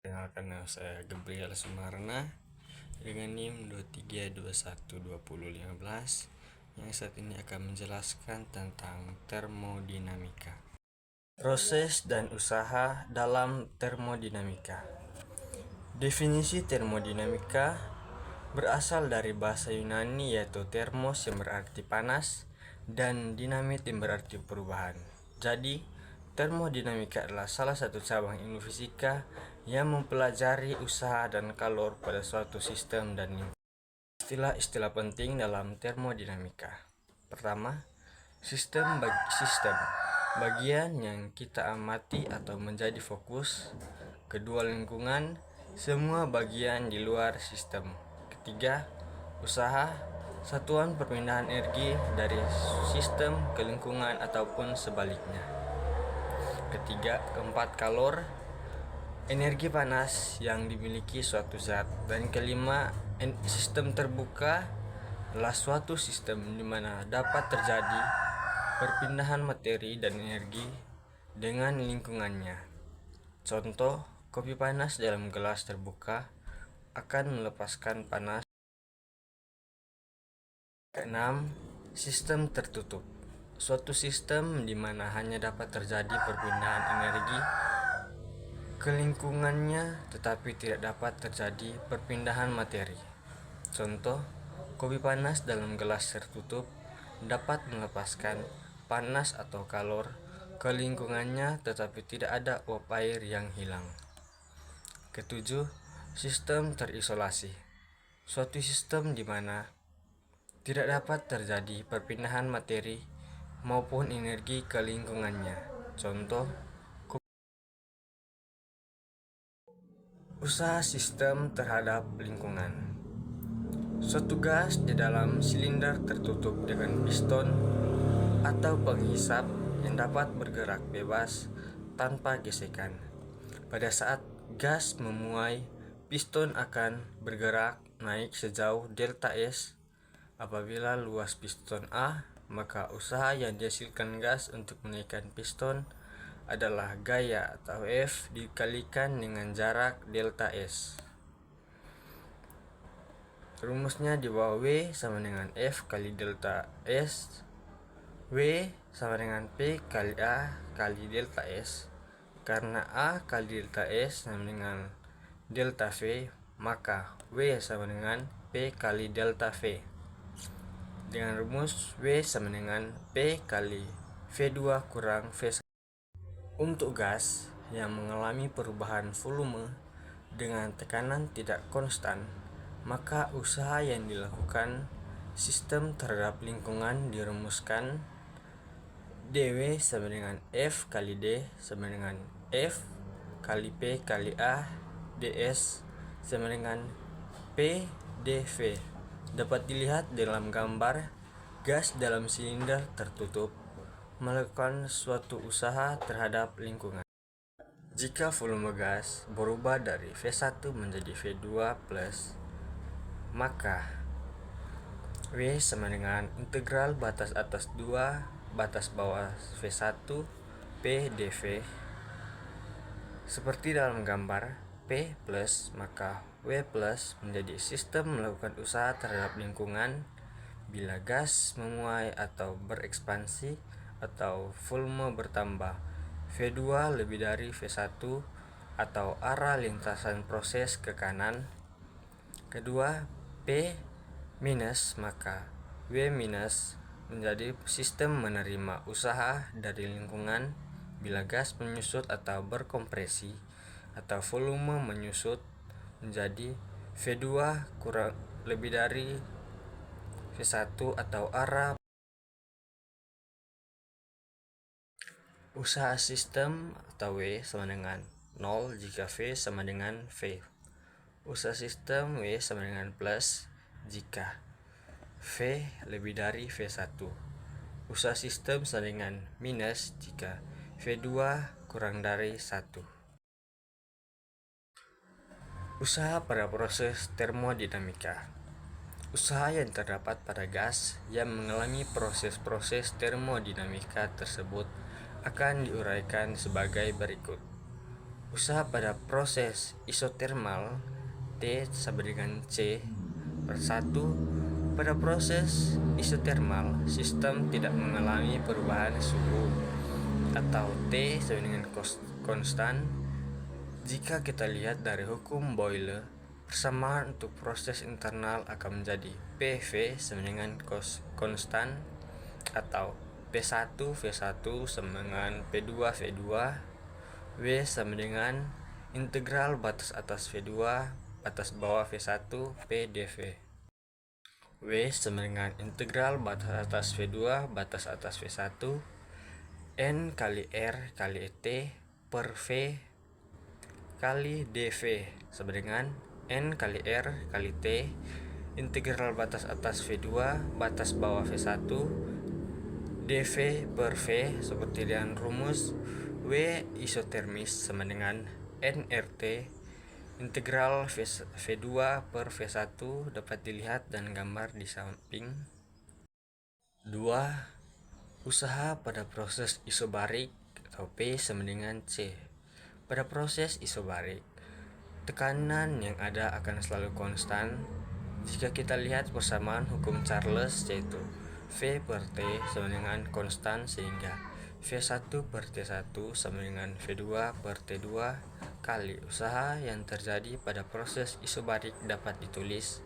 Perkenalkan, nama saya Gabriel Sumarna dengan NIM 23212015 yang saat ini akan menjelaskan tentang termodinamika. Proses dan usaha dalam termodinamika. Definisi termodinamika berasal dari bahasa Yunani yaitu termos yang berarti panas dan dinamit yang berarti perubahan. Jadi, termodinamika adalah salah satu cabang ilmu fisika yang mempelajari usaha dan kalor pada suatu sistem dan lingkungan. Istilah-istilah penting dalam termodinamika. Pertama, sistem. Bagian yang kita amati atau menjadi fokus. Kedua, lingkungan. Semua bagian di luar sistem. Ketiga, usaha. Satuan perpindahan energi dari sistem ke lingkungan ataupun sebaliknya. Keempat, kalor. Energi panas yang dimiliki suatu zat. Dan kelima, sistem terbuka adalah suatu sistem di mana dapat terjadi perpindahan materi dan energi dengan lingkungannya. Contoh, kopi panas dalam gelas terbuka akan melepaskan panas. Keenam, sistem tertutup. Suatu sistem di mana hanya dapat terjadi perpindahan energi ke lingkungannya tetapi tidak dapat terjadi perpindahan materi. Contoh, kopi panas dalam gelas tertutup dapat melepaskan panas atau kalor ke lingkungannya tetapi tidak ada uap air yang hilang. Ketujuh, sistem terisolasi. Suatu sistem di mana tidak dapat terjadi perpindahan materi maupun energi ke lingkungannya. Contoh, usaha sistem terhadap lingkungan. Suatu gas di dalam silinder tertutup dengan piston atau penghisap yang dapat bergerak bebas tanpa gesekan. Pada saat gas memuai, piston akan bergerak naik sejauh delta S. Apabila luas piston A, maka usaha yang dihasilkan gas untuk menaikkan piston adalah gaya atau F dikalikan dengan jarak delta S. Rumusnya di bawah W sama dengan F kali delta S. W sama dengan P kali A kali delta S. Karena A kali delta S sama dengan delta V, maka W sama dengan P kali delta V. Dengan rumus W sama dengan P kali V2 kurang V1. Untuk gas yang mengalami perubahan volume dengan tekanan tidak konstan, maka usaha yang dilakukan sistem terhadap lingkungan dirumuskan dW sama dengan F kali D sama dengan F kali P kali A ds sama dengan P dV. Dapat dilihat dalam gambar, gas dalam silinder tertutup melakukan suatu usaha terhadap lingkungan. Jika volume gas berubah dari V1 menjadi V2 plus, maka W sama dengan integral batas atas 2 batas bawah V1 P dV. Seperti dalam gambar, P plus maka W plus menjadi sistem melakukan usaha terhadap lingkungan bila gas memuai atau berekspansi atau volume bertambah V2 lebih dari V1 atau arah lintasan proses ke kanan. Kedua, P minus maka W minus menjadi sistem menerima usaha dari lingkungan bila gas menyusut atau berkompresi atau volume menyusut menjadi V2 kurang lebih dari V1 atau arah. Usaha sistem atau W sama dengan 0 jika V sama dengan V. Usaha sistem W sama dengan plus jika V lebih dari V1. Usaha sistem sama dengan minus jika V2 kurang dari 1. Usaha pada proses termodinamika. Usaha yang terdapat pada gas yang mengalami proses-proses termodinamika tersebut akan diuraikan sebagai berikut. Usaha pada proses isotermal T sama dengan C per 1. Pada proses isotermal, sistem tidak mengalami perubahan suhu atau T sama dengan konstan. Jika kita lihat dari hukum Boyle, persamaan untuk proses internal akan menjadi PV sama dengan konstan atau P1 V1 sama dengan P2 V2, W sama dengan integral batas atas V2 batas bawah V1 P dV. W sama dengan integral batas atas V2 batas atas V1 N kali R kali T per V kali dV sama dengan N kali R kali T integral batas atas V2 batas bawah V1 dV per V seperti dengan rumus W isotermis sama dengan nRT integral V2 per V1 dapat dilihat dan gambar di samping. 2. Usaha pada proses isobarik atau P sama dengan C. Pada proses isobarik, tekanan yang ada akan selalu konstan. Jika kita lihat persamaan hukum Charles, yaitu V per T sama dengan konstan, sehingga V1 per T1 sama dengan V2 per T2 kali usaha yang terjadi pada proses isobarik dapat ditulis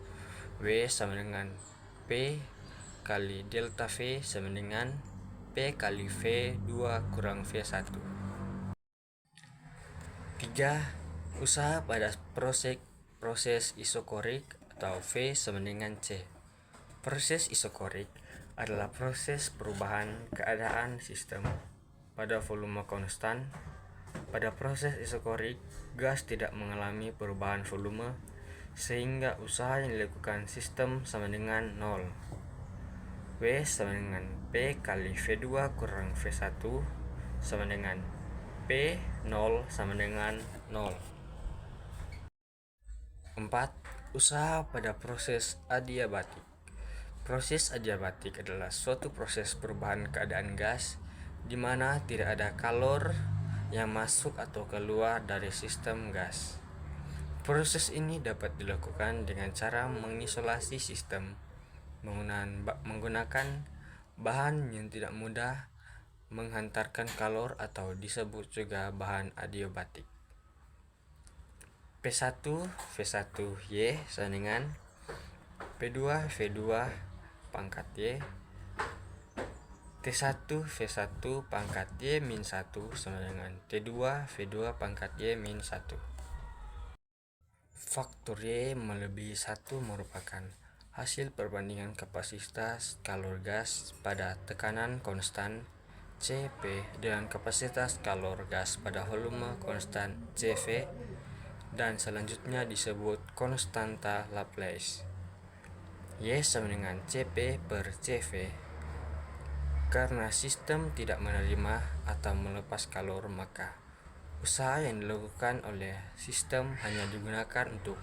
W sama dengan P kali delta V sama dengan P kali V2 kurang V1. 3. Usaha pada proses isokorik atau V sama dengan C. Proses isokorik adalah proses perubahan keadaan sistem pada volume konstan. Pada proses isokorik, gas tidak mengalami perubahan volume, sehingga usaha yang dilakukan sistem sama dengan 0. W sama dengan P kali V2 kurang V1 sama dengan P 0 sama dengan 0. 4. Usaha pada proses adiabatik. Proses adiabatik adalah suatu proses perubahan keadaan gas di mana tidak ada kalor yang masuk atau keluar dari sistem gas. Proses ini dapat dilakukan dengan cara mengisolasi sistem menggunakan bahan yang tidak mudah menghantarkan kalor atau disebut juga bahan adiabatik. P1 V1 Y sama dengan P2 V2 pangkat Y T1 V1 pangkat Y min 1 sama dengan T2 V2 pangkat Y min 1. Faktor Y melebihi 1 merupakan hasil perbandingan kapasitas kalor gas pada tekanan konstan Cp dengan kapasitas kalor gas pada volume konstan Cv, dan selanjutnya disebut konstanta Laplace. Y sama dengan Cp per Cv. Karena sistem tidak menerima atau melepas kalor, maka usaha yang dilakukan oleh sistem hanya digunakan untuk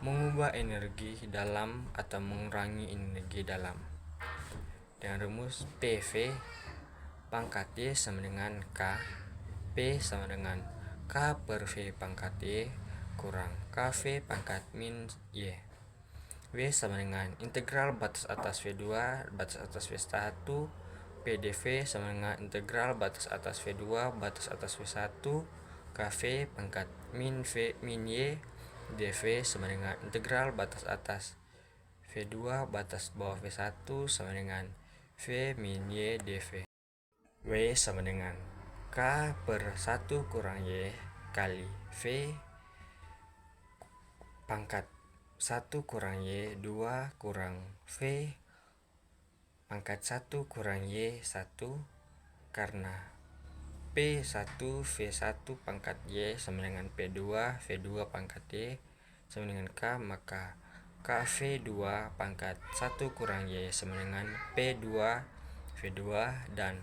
mengubah energi dalam atau mengurangi energi dalam. Dengan rumus PV pangkat Y sama dengan K, P sama dengan K per V pangkat Y kurang KV pangkat min Y. W sama dengan integral batas atas V2 batas atas V1 PdV sama dengan integral batas atas V2 batas atas V1 KV pangkat min V min Y dV sama dengan integral batas atas V2 batas bawah V1 sama dengan V min Y dV. W sama dengan K per 1 kurang Y kali V pangkat 1 kurang Y 2 kurang V pangkat 1 kurang Y 1 karena P1 V1 pangkat Y sama dengan P2 V2 pangkat Y sama dengan K, maka KV2 pangkat 1 kurang Y sama dengan P2 V2 dan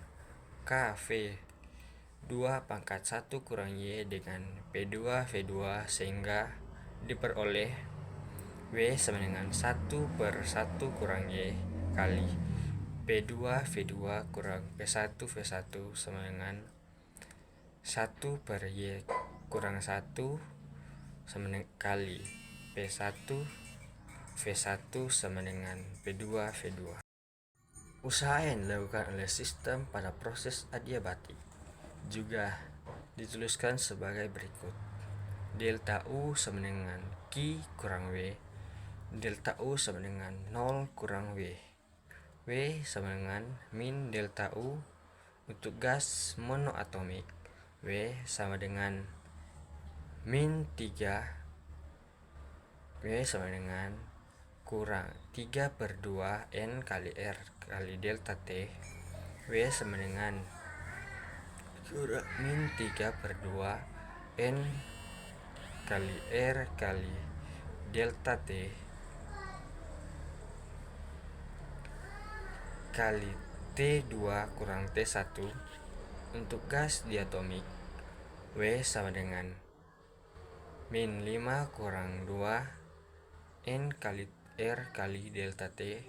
KV2 pangkat 1 kurang Y dengan P2 V2 sehingga diperoleh W sama dengan 1 per 1 kurang Y kali P2 V2 kurang P1 V1 sama dengan 1 per Y kurang 1 sama dengan kali P1 V1 sama dengan P2 V2. Usaha yang dilakukan oleh sistem pada proses adiabatik juga dituliskan sebagai berikut. Delta U sama dengan Q kurang W. Delta U sama dengan 0 kurang W. W sama dengan min delta U untuk gas monoatomik. W sama dengan min 3. W sama dengan kurang 3/2 N kali R kali delta T. W sama dengan kurang min 3/2 N kali R kali delta T kali T2 kurang T1 untuk gas diatomik. W sama dengan min 5 kurang 2 N kali R kali delta T.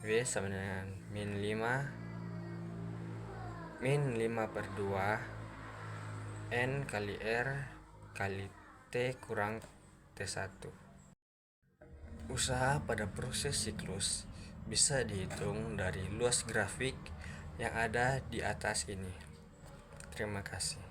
W sama dengan min 5/2 N kali R kali T kurang T1. Usaha pada proses siklus bisa dihitung dari luas grafik yang ada di atas ini. Terima kasih.